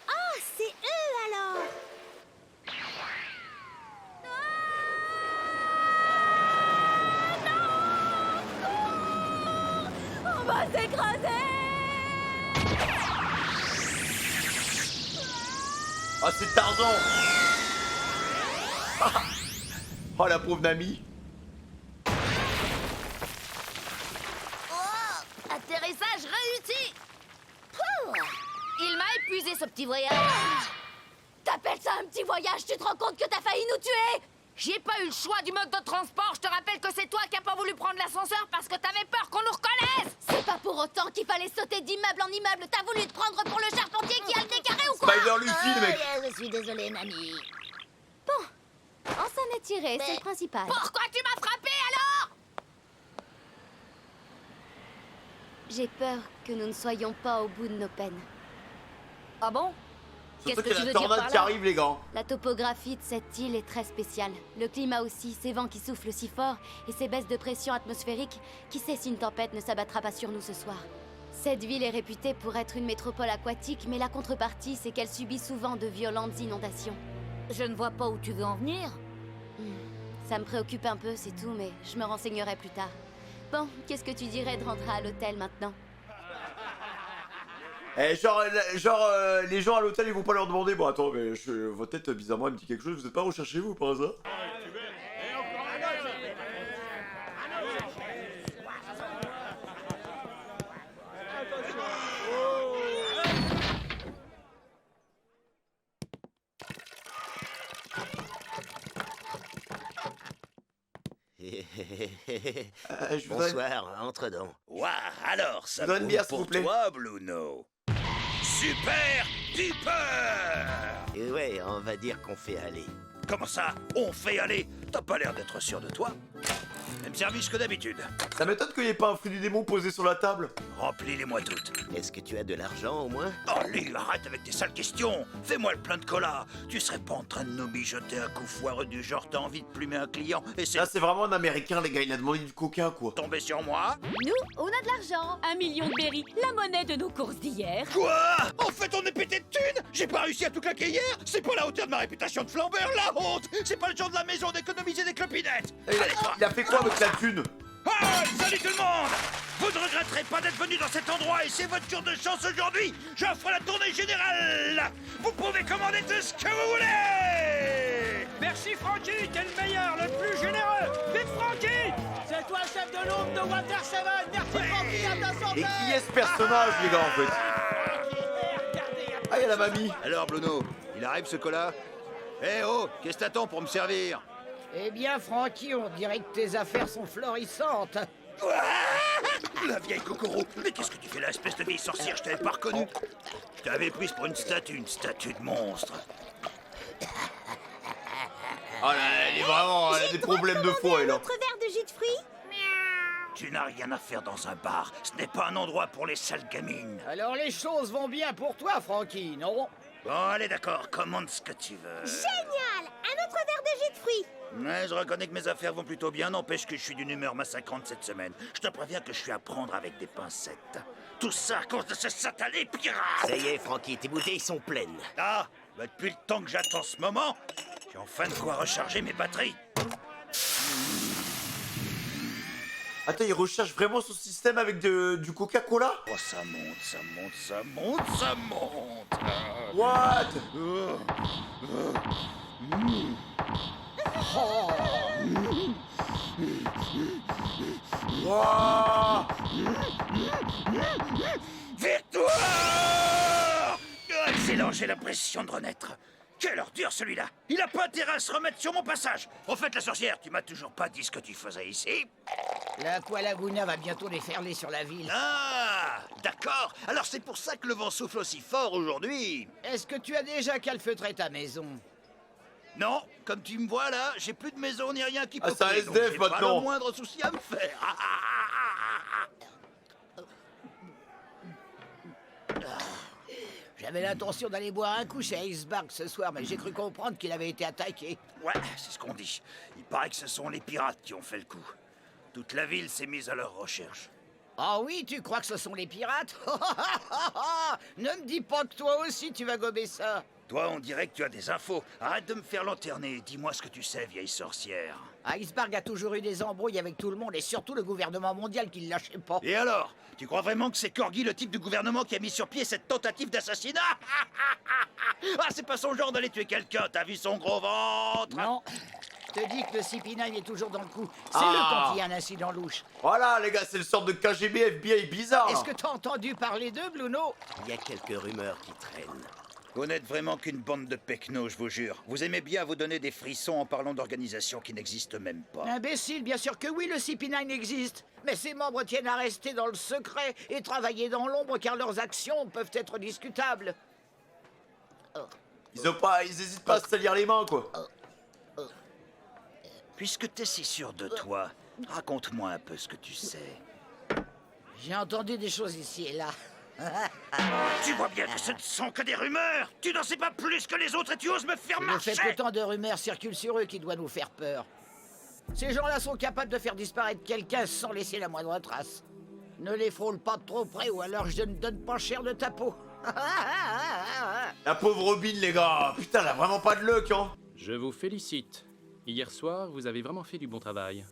Ah, c'est eux alors. On va s'écraser! Ah, c'est Tarzan. Oh, la pauvre Nami. Atterrissage réussi. Il m'a épuisé ce petit voyage. T'appelles ça un petit voyage? Tu te rends compte que t'as failli nous tuer? J'ai pas eu le choix du mode de transport. Je te rappelle que c'est toi qui as pas voulu prendre l'ascenseur parce que t'avais peur qu'on nous reconnaisse. C'est pas pour autant qu'il fallait sauter d'immeuble en immeuble. T'as voulu te prendre pour le charpentier qui a le nez carré ou quoi? Spider Luffy, le mec. Je suis désolée, Nami. Bon, on s'en est tiré, c'est le principal. Pourquoi tu m'as frappé alors? J'ai peur que nous ne soyons pas au bout de nos peines. Ah bon? Surtout Qu'est-ce que qu'il y tu a veux la dire tornade par qui là? arrive, les gars. La topographie de cette île est très spéciale. Le climat aussi, ces vents qui soufflent si fort et ces baisses de pression atmosphérique. Qui sait si une tempête ne s'abattra pas sur nous ce soir? Cette ville est réputée pour être une métropole aquatique, mais la contrepartie, c'est qu'elle subit souvent de violentes inondations. Je ne vois pas où tu veux en venir. Ça me préoccupe un peu, c'est tout, mais je me renseignerai plus tard. Bon, qu'est-ce que tu dirais de rentrer à l'hôtel maintenant? Eh, genre, les gens à l'hôtel, ils vont pas leur demander. Bon, attends, mais votre tête, bizarrement, elle me dit quelque chose. Vous êtes pas recherché, vous, par hasard? Je voudrais... Bonsoir, entre donc. Ouah, alors, ça Donne une bière, s'il pour vous plaît. toi, Bluno. Super duper. Et ouais, on va dire qu'on fait aller. Comment ça, on fait aller? T'as pas l'air d'être sûr de toi. Même service que d'habitude. Ça m'étonne qu'il n'y ait pas un fruit du démon posé sur la table. Remplis-les-moi toutes. Est-ce que tu as de l'argent au moins? Allez, arrête avec tes sales questions. Fais-moi le plein de cola. Tu serais pas en train de nous mijoter un coup foireux du genre t'as envie de plumer un client et c'est... Là, c'est vraiment un américain, les gars. Il a demandé du coca, quoi. Tombé sur moi? Nous, on a de l'argent. 1 million de berries, la monnaie de nos courses d'hier. Quoi? En fait, on est pété de thunes. J'ai pas réussi à tout claquer hier. C'est pas la hauteur de ma réputation de flambeur, la honte. C'est pas le genre de la maison d'économiser des clopinettes. Il a fait quoi avec la thune? Ah, salut tout le monde! Vous ne regretterez pas d'être venu dans cet endroit et c'est votre tour de chance aujourd'hui! J'offre la tournée générale! Vous pouvez commander tout ce que vous voulez! Merci Frankie, t'es le meilleur, le plus généreux. Vite Frankie! C'est toi le chef de l'ombre de Water Seven. Merci Frankie, à ta santé! Et qui est ce personnage, les gars, en fait? Ah, il y a la mamie. Alors, Bruno, il arrive ce cola? Eh oh, qu'est-ce que t'attends pour me servir? Eh bien Frankie, on dirait que tes affaires sont florissantes. La vieille Kokoro. Mais qu'est-ce que tu fais là, espèce de vieille sorcière? Je t'avais pas reconnu. Je t'avais prise pour une statue de monstre. Ah là, elle est vraiment... Elle a des problèmes de foi, elle. Autre verre de jus de fruits? Tu n'as rien à faire dans un bar. Ce n'est pas un endroit pour les sales gamines. Alors les choses vont bien pour toi, Frankie, non? Bon, allez, d'accord. Commande ce que tu veux. Génial! Un autre verre de jus de fruits? Ouais, je reconnais que mes affaires vont plutôt bien, n'empêche que je suis d'une humeur massacrante cette semaine. Je te préviens que je suis à prendre avec des pincettes. Tout ça à cause de ce satané pirate! Ça y est, Frankie, tes bouteilles sont pleines. Ah, bah depuis le temps que j'attends ce moment, j'ai enfin de quoi recharger mes batteries. Attends, il recherche vraiment son système avec du Coca-Cola? Oh, ça monte, ça monte, ça monte, ça monte. What? Wow. Victoire! Excellent, j'ai l'impression de renaître. Quelle ordure celui-là! Il a pas intérêt à se remettre sur mon passage! Au fait, la sorcière, tu m'as toujours pas dit ce que tu faisais ici? L'Aqua Laguna va bientôt déferler sur la ville. Ah! D'accord! Alors c'est pour ça que le vent souffle aussi fort aujourd'hui! Est-ce que tu as déjà calfeutré ta maison? Non, comme tu me vois là, j'ai plus de maison ni rien qui peut c'est un couler, donc SDF j'ai pas maintenant. le moindre souci à me faire. J'avais l'intention d'aller boire un coup chez Iceberg ce soir, mais j'ai cru comprendre qu'il avait été attaqué. Ouais, c'est ce qu'on dit. Il paraît que ce sont les pirates qui ont fait le coup. Toute la ville s'est mise à leur recherche. Ah oui, tu crois que ce sont les pirates? Ne me dis pas que toi aussi tu vas gober ça. Toi, on dirait que tu as des infos. Arrête de me faire lanterner. Dis-moi ce que tu sais, vieille sorcière. Iceberg a toujours eu des embrouilles avec tout le monde et surtout le gouvernement mondial qui ne lâchait pas. Et alors? Tu crois vraiment que c'est Corgi, le type du gouvernement, qui a mis sur pied cette tentative d'assassinat? Ah, c'est pas son genre d'aller tuer quelqu'un. T'as vu son gros ventre? Non. Je te dis que le CP9 est toujours dans le coup. C'est Ah. le quand il y a un incident louche. Voilà, les gars, c'est le sorte de KGB FBI bizarre. Est-ce que t'as entendu parler d'eux, Bluno? Il y a quelques rumeurs qui traînent. Vous n'êtes vraiment qu'une bande de pecnos, je vous jure. Vous aimez bien vous donner des frissons en parlant d'organisations qui n'existent même pas. Imbécile, bien sûr que oui, le CP9 existe. Mais ses membres tiennent à rester dans le secret et travailler dans l'ombre car leurs actions peuvent être discutables. Ils hésitent pas à se salir les mains, quoi. Puisque t'es si sûr de toi, raconte-moi un peu ce que tu sais. J'ai entendu des choses ici et là. Tu vois bien que ce ne sont que des rumeurs. Tu n'en sais pas plus que les autres et tu oses me faire Le marcher. fait que tant de rumeurs circulent sur eux qui doit nous faire peur. Ces gens-là sont capables de faire disparaître quelqu'un sans laisser la moindre trace. Ne les frôle pas de trop près ou alors je ne donne pas cher de ta peau. La pauvre Robin, les gars. Putain, elle a vraiment pas de luck, hein. Je vous félicite. Hier soir, vous avez vraiment fait du bon travail.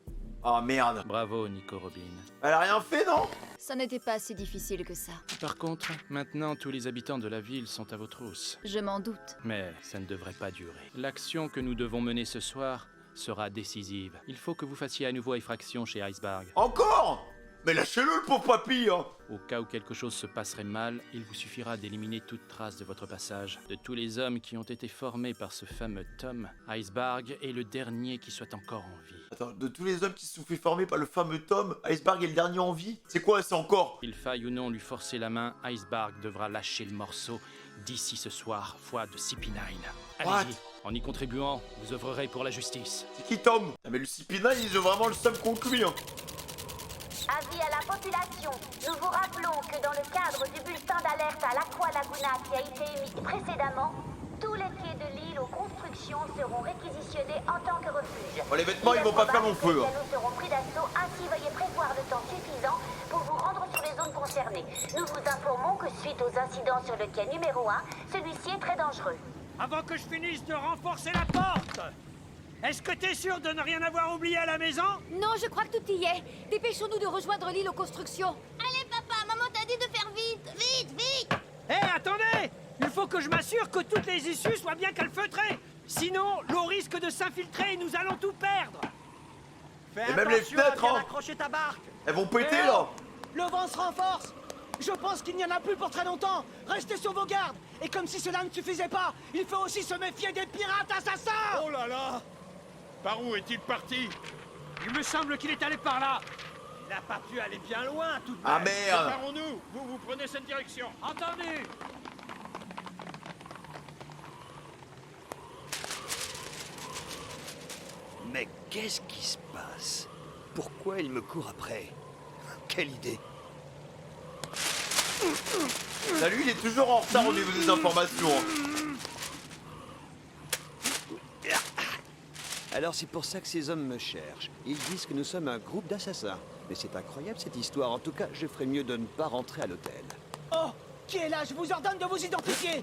Ah merde. Bravo, Nico Robin. Elle a rien fait, non? Ça n'était pas si difficile que ça. Par contre, maintenant, tous les habitants de la ville sont à vos trousses. Je m'en doute. Mais ça ne devrait pas durer. L'action que nous devons mener ce soir sera décisive. Il faut que vous fassiez à nouveau effraction chez Iceberg. Encore? Mais lâchez-le, le pauvre papy, hein. Au cas où quelque chose se passerait mal, il vous suffira d'éliminer toute trace de votre passage. De tous les hommes qui ont été formés par ce fameux Tom, Iceberg est le dernier qui soit encore en vie. Attends, de tous les hommes qui se sont fait former par le fameux Tom, Iceberg est le dernier en vie? C'est quoi, c'est encore? Qu'il faille ou non lui forcer la main, Iceberg devra lâcher le morceau d'ici ce soir, foi de CP9. Allez-y, en y contribuant, vous œuvrerez pour la justice. C'est qui Tom? Ah mais le CP9, ils ont vraiment le seum contre lui, hein. Avis à la population, nous vous rappelons que dans le cadre du bulletin d'alerte à l'Aqua Laguna qui a été émis précédemment, tous les quais de l'île aux constructions seront réquisitionnés en tant que refuge. Oh, les vêtements, ils vont pas faire long feu, hein. Nous serons pris d'assaut, ainsi veuillez prévoir le temps suffisant pour vous rendre sur les zones concernées. Nous vous informons que suite aux incidents sur le quai numéro 1, celui-ci est très dangereux. Avant que je finisse de renforcer la porte, est-ce que t'es sûr de ne rien avoir oublié à la maison? Non, je crois que tout y est. Dépêchons-nous de rejoindre l'île aux constructions. Allez, papa, maman t'a dit de faire vite. Vite, vite. Hé, attendez! Il faut que je m'assure que toutes les issues soient bien calfeutrées. Sinon, l'eau risque de s'infiltrer et nous allons tout perdre. Fais Et même les attention à fenêtres, bien hein. accrocher ta barque. Elles vont péter, Eh là. oh, le vent se renforce. Je pense qu'il n'y en a plus pour très longtemps. Restez sur vos gardes. Et comme si cela ne suffisait pas, il faut aussi se méfier des pirates assassins. Oh là là! Par où est-il parti? Il me semble qu'il est allé par là. Il a pas pu aller bien loin, tout de même. Ah merde. Séparons-nous. Vous prenez cette direction. Entendu. Mais qu'est-ce qui se passe? Pourquoi il me court après? Quelle idée! Salut, il est toujours en retard au niveau des informations. Alors c'est pour ça que ces hommes me cherchent. Ils disent que nous sommes un groupe d'assassins. Mais c'est incroyable cette histoire. En tout cas, je ferais mieux de ne pas rentrer à l'hôtel. Oh, qui est là? Je vous ordonne de vous identifier.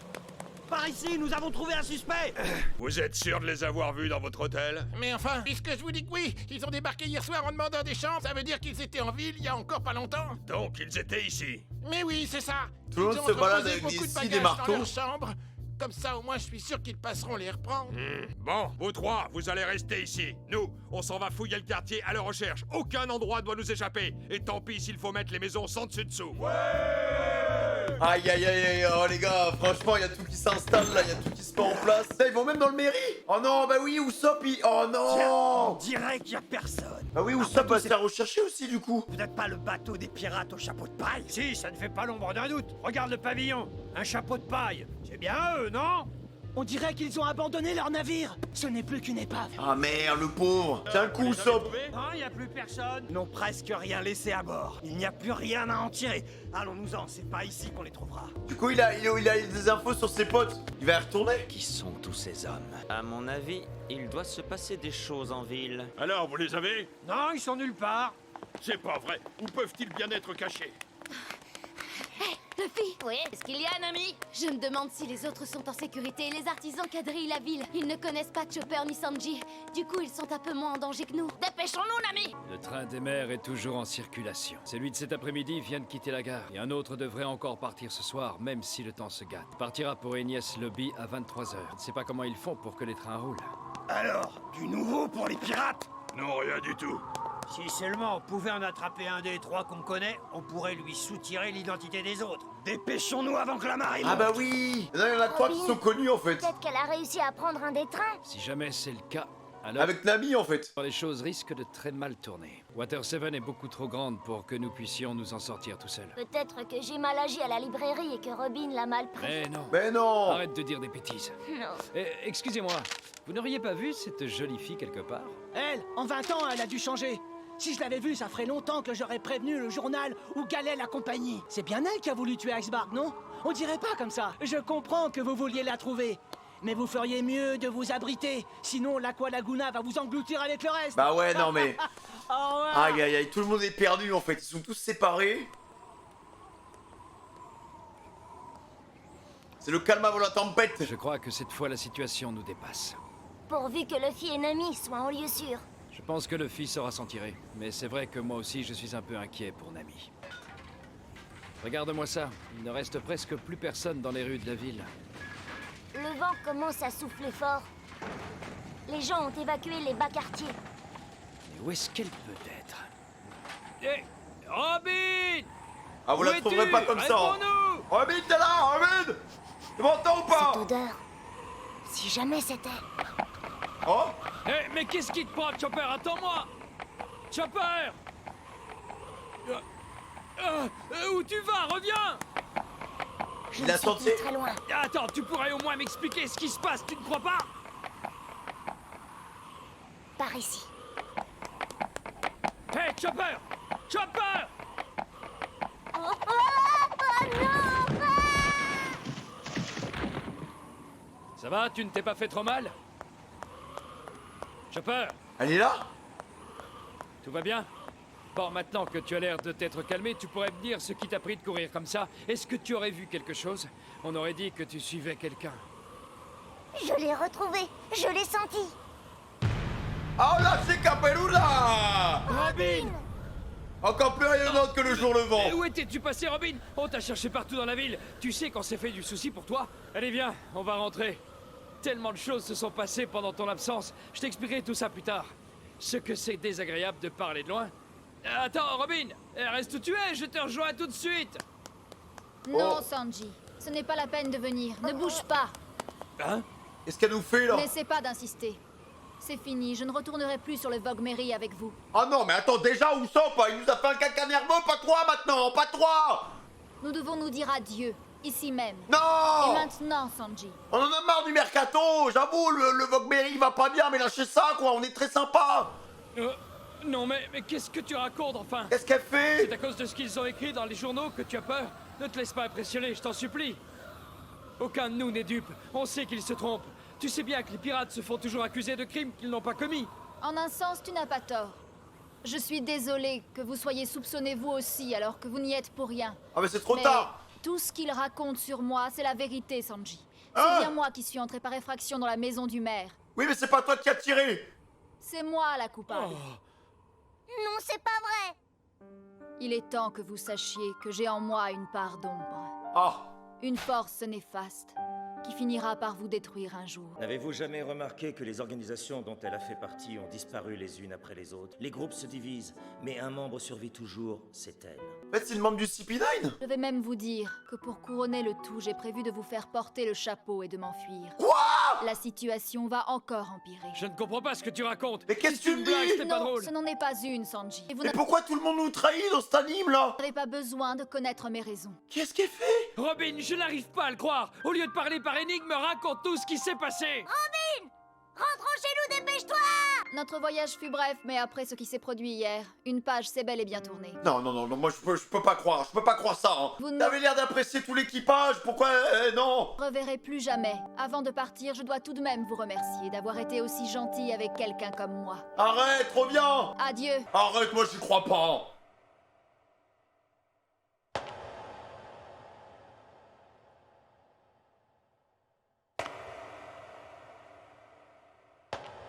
Par ici, nous avons trouvé un suspect. Vous êtes sûr de les avoir vus dans votre hôtel? Mais enfin, puisque je vous dis que oui, ils ont débarqué hier soir en demandant des chambres, ça veut dire qu'ils étaient en ville il y a encore pas longtemps. Donc, ils étaient ici. Mais oui, c'est ça. Tout le monde Ils ont se balade entreposé avec beaucoup des de scies, des bagages marteaux. dans leur chambre. Comme ça, au moins, je suis sûr qu'ils passeront les reprendre. Bon, vous trois, vous allez rester ici. Nous, on s'en va fouiller le quartier à leur recherche. Aucun endroit doit nous échapper. Et tant pis s'il faut mettre les maisons sans dessus-dessous. Aïe aïe aïe aïe, oh les gars, franchement, il y a tout qui s'installe là, il y a tout qui se met en place. Là, ils vont même dans le mairie. Oh non, bah oui, Usopp, oh non. On dirait qu'il y a personne. Bah oui, Usopp va se faire rechercher aussi du coup. Vous n'êtes pas le bateau des pirates au chapeau de paille? Si, ça ne fait pas l'ombre d'un doute. Regarde le pavillon. Un chapeau de paille. C'est bien eux, non? On dirait qu'ils ont abandonné leur navire. Ce n'est plus qu'une épave. Ah merde, le pauvre. Tiens le coup, Usopp. Non, il n'y a plus personne. Ils n'ont presque rien laissé à bord. Il n'y a plus rien à en tirer. Allons-nous-en, c'est pas ici qu'on les trouvera. Du coup, il a des infos sur ses potes. Il va y retourner. Qui sont tous ces hommes? À mon avis, il doit se passer des choses en ville. Alors, vous les avez? Non, ils sont nulle part. C'est pas vrai. Où peuvent-ils bien être cachés? Hé, Luffy! Oui, est-ce qu'il y a un ami? Je me demande si les autres sont en sécurité. Les artisans quadrillent la ville. Ils ne connaissent pas Chopper ni Sanji. Du coup, ils sont un peu moins en danger que nous. Dépêchons-nous, Nami! Le train des mers est toujours en circulation. Celui de cet après-midi vient de quitter la gare. Et un autre devrait encore partir ce soir, même si le temps se gâte. Partira pour Enies Lobby à 23h. Je ne sais pas comment ils font pour que les trains roulent. Alors, du nouveau pour les pirates? Non, rien du tout. Si seulement on pouvait en attraper un des trois qu'on connaît, on pourrait lui soutirer l'identité des autres. Dépêchons-nous avant que la marée monte. Ah bah oui. Non, il y en a trois qui sont connus en fait. Peut-être qu'elle a réussi à prendre un des trains. Si jamais c'est le cas, alors... Avec Nami en fait. Les choses risquent de très mal tourner. Water 7 est beaucoup trop grande pour que nous puissions nous en sortir tout seuls. Peut-être que j'ai mal agi à la librairie et que Robin l'a mal pris. Mais non. Mais non. Arrête de dire des bêtises. Non. Excusez-moi, vous n'auriez pas vu cette jolie fille quelque part? Elle, en 20 ans, elle a dû changer. Si je l'avais vue, ça ferait longtemps que j'aurais prévenu le journal où Galel la compagnie. C'est bien elle qui a voulu tuer Icebark, non? On dirait pas comme ça. Je comprends que vous vouliez la trouver. Mais vous feriez mieux de vous abriter. Sinon, l'Aqua Laguna va vous engloutir avec le reste. Bah ouais, non mais... Oh ouais. Aïe aïe aïe, tout le monde est perdu en fait. Ils sont tous séparés. C'est le calme avant la tempête. Je crois que cette fois la situation nous dépasse. Pourvu que Luffy et Nami soient en lieu sûr. Je pense que le fils saura s'en tirer. Mais c'est vrai que moi aussi je suis un peu inquiet pour Nami. Regarde-moi ça. Il ne reste presque plus personne dans les rues de la ville. Le vent commence à souffler fort. Les gens ont évacué les bas quartiers. Mais où est-ce qu'elle peut être? Hé, Robin! Ah, vous la trouverez pas comme ça. Réponds-nous! Robin, t'es là, Robin! Tu m'entends ou pas? Cette odeur. Si jamais c'était... Oh? Hé, mais qu'est-ce qui te prend, Chopper? Attends-moi! Chopper! Où tu vas? Reviens! Il a senti. Très loin. Attends, tu pourrais au moins m'expliquer ce qui se passe, tu ne crois pas? Par ici. Hé, Chopper! Chopper! Oh, non! Ça va, tu ne t'es pas fait trop mal? Chopper! Elle est là? Tout va bien? Bon, maintenant que tu as l'air de t'être calmé, tu pourrais me dire ce qui t'a pris de courir comme ça? Est-ce que tu aurais vu quelque chose? On aurait dit que tu suivais quelqu'un. Je l'ai retrouvé. Je l'ai senti. Oh là, c'est Caperuda! Robin! Encore plus rayonnante que le jour levant. Et où étais-tu passé, Robin? On t'a cherché partout dans la ville. Tu sais qu'on s'est fait du souci pour toi? Allez, viens, on va rentrer. Tellement de choses se sont passées pendant ton absence. Je t'expliquerai tout ça plus tard. Ce que c'est désagréable de parler de loin. Attends, Robin, reste où tu es, je te rejoins tout de suite. Non, Sanji, ce n'est pas la peine de venir. Ne bouge pas. Hein? Qu'est-ce qu'elle nous fait là? N'essaie pas d'insister. C'est fini, je ne retournerai plus sur le Vogue Mary avec vous. Ah non, mais attends, déjà, Usopp, il nous a fait un caca nerveux, pas toi maintenant, pas toi. Nous devons nous dire adieu, ici même. Non. Et maintenant, Sanji. On en a marre du mercato, j'avoue, le Vogue Mary va pas bien, mais lâchez ça, quoi, on est très sympa. Non, mais qu'est-ce que tu racontes, enfin? Qu'est-ce qu'elle fait? C'est à cause de ce qu'ils ont écrit dans les journaux que tu as peur? Ne te laisse pas impressionner, je t'en supplie. Aucun de nous n'est dupe, on sait qu'ils se trompent. Tu sais bien que les pirates se font toujours accuser de crimes qu'ils n'ont pas commis. En un sens, tu n'as pas tort. Je suis désolée que vous soyez soupçonné vous aussi, alors que vous n'y êtes pour rien. Ah mais c'est trop tard. Tout ce qu'il raconte sur moi, c'est la vérité, Sanji. Ah. C'est bien moi qui suis entré par effraction dans la maison du maire. Oui, mais c'est pas toi qui as tiré. C'est moi la coupable. Non, c'est pas vrai. Il est temps que vous sachiez que j'ai en moi une part d'ombre. Ah. Une force néfaste qui finira par vous détruire un jour. N'avez-vous jamais remarqué que les organisations dont elle a fait partie ont disparu les unes après les autres? Les groupes se divisent, mais un membre survit toujours, c'est elle. En fait, c'est une membre du CP9. Je vais même vous dire que pour couronner le tout, j'ai prévu de vous faire porter le chapeau et de m'enfuir. Quoi? La situation va encore empirer. Je ne comprends pas ce que tu racontes. Mais qu'est-ce que tu me dis? C'est pas drôle. Ce n'en est pas une, Sanji. Et vous Mais pourquoi tout le monde nous trahit dans cet anime là? n'avez pas besoin de connaître mes raisons. Qu'est-ce qu'elle fait? Robin, je n'arrive pas à le croire. Au lieu de parler par énigme, raconte tout ce qui s'est passé. Robin! Rentrons chez nous, dépêche-toi! Notre voyage fut bref, mais après ce qui s'est produit hier, une page s'est bel et bien tournée. Non, moi je peux pas croire ça. Hein. Vous ne- T'avais l'air d'apprécier tout l'équipage, pourquoi non? Je ne reverrai plus jamais. Avant de partir, je dois tout de même vous remercier d'avoir été aussi gentil avec quelqu'un comme moi. Arrête, reviens! Adieu. Arrête, moi j'y crois pas.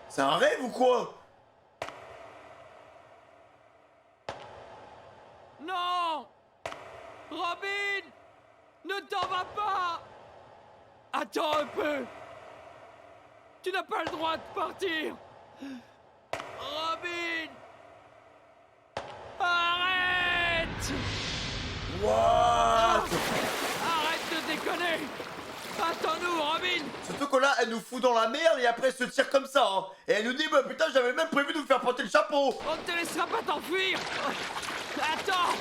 C'est un rêve ou quoi? Non! Robin! Ne t'en vas pas! Attends un peu! Tu n'as pas le droit de partir! Robin! Arrête! What? Arrête de déconner! Attends-nous, Robin! Surtout que là, elle nous fout dans la merde et après elle se tire comme ça. Hein. Et elle nous dit, bah putain, j'avais même prévu de vous faire porter le chapeau. On ne te laissera pas t'enfuir! Attends!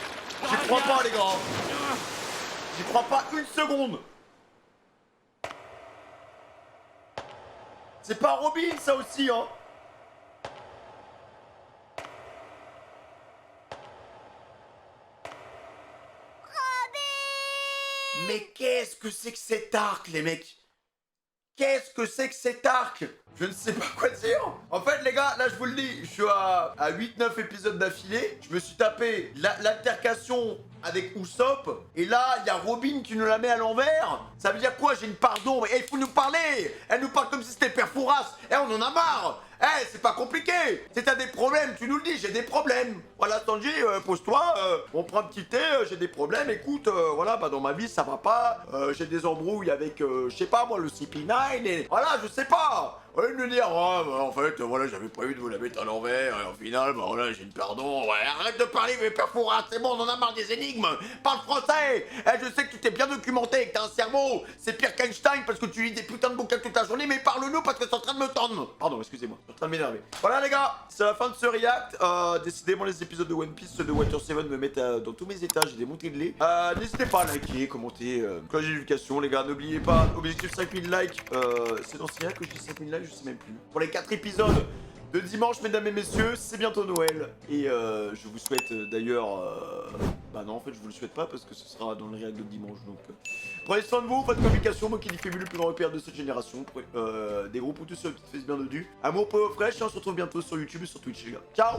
J'y crois pas, les gars. J'y crois pas une seconde. C'est pas Robin, ça aussi, hein. Mais qu'est-ce que c'est que cet arc, les mecs? Qu'est-ce que c'est que cet arc? Je ne sais pas quoi dire. En fait, les gars, là, je vous le dis, je suis à 8-9 épisodes d'affilée. Je me suis tapé l'altercation avec Usopp. Et là, il y a Robin qui nous la met à l'envers. Ça veut dire quoi? J'ai une part d'ombre. Et il faut nous parler. Elle nous parle comme si c'était Père Fouras. Et on en a marre. Eh, c'est pas compliqué. Si t'as des problèmes, tu nous le dis, j'ai des problèmes. Voilà, Sanji, pose-toi, on prend un petit thé, j'ai des problèmes, écoute, voilà, bah dans ma vie, ça va pas. J'ai des embrouilles avec, je sais pas moi, le CP9, et voilà, je sais pas. Au lieu de me dire, oh, bah, en fait, voilà, j'avais prévu de vous la mettre à l'envers, et au final, bah voilà, j'ai une pardon. Ouais, arrête de parler, mais Père Fouras, c'est bon, on en a marre des énigmes. Parle français. Eh, je sais que tu t'es bien documenté, que t'as un cerveau. C'est pire qu'Einstein parce que tu lis des putains de bouquins toute la journée, mais parle-nous parce que c'est en train de me tendre. Pardon, excusez-moi, je suis en train de m'énerver. Voilà les gars, c'est la fin de ce react. Décidément, les épisodes de One Piece, ceux de Water 7 me mettent dans tous mes états, j'ai des montées de lait. N'hésitez pas à liker, commenter, cloche de notification, les gars, n'oubliez pas, objectif 5000 likes. C'est dans ce react que je dis 5000 likes, je sais même plus. Pour les 4 épisodes de dimanche, mesdames et messieurs, c'est bientôt Noël. Et je vous souhaite d'ailleurs... Bah non, en fait, je vous le souhaite pas parce que ce sera dans le react de dimanche. Donc, prenez soin de vous, faites communication, moi qui dit Fébu, le plus grand repère de cette génération. Des gros pouces sur le petit face bien dodu. Amour, peu fraîche, et on se retrouve bientôt sur YouTube et sur Twitch, les gars. Ciao!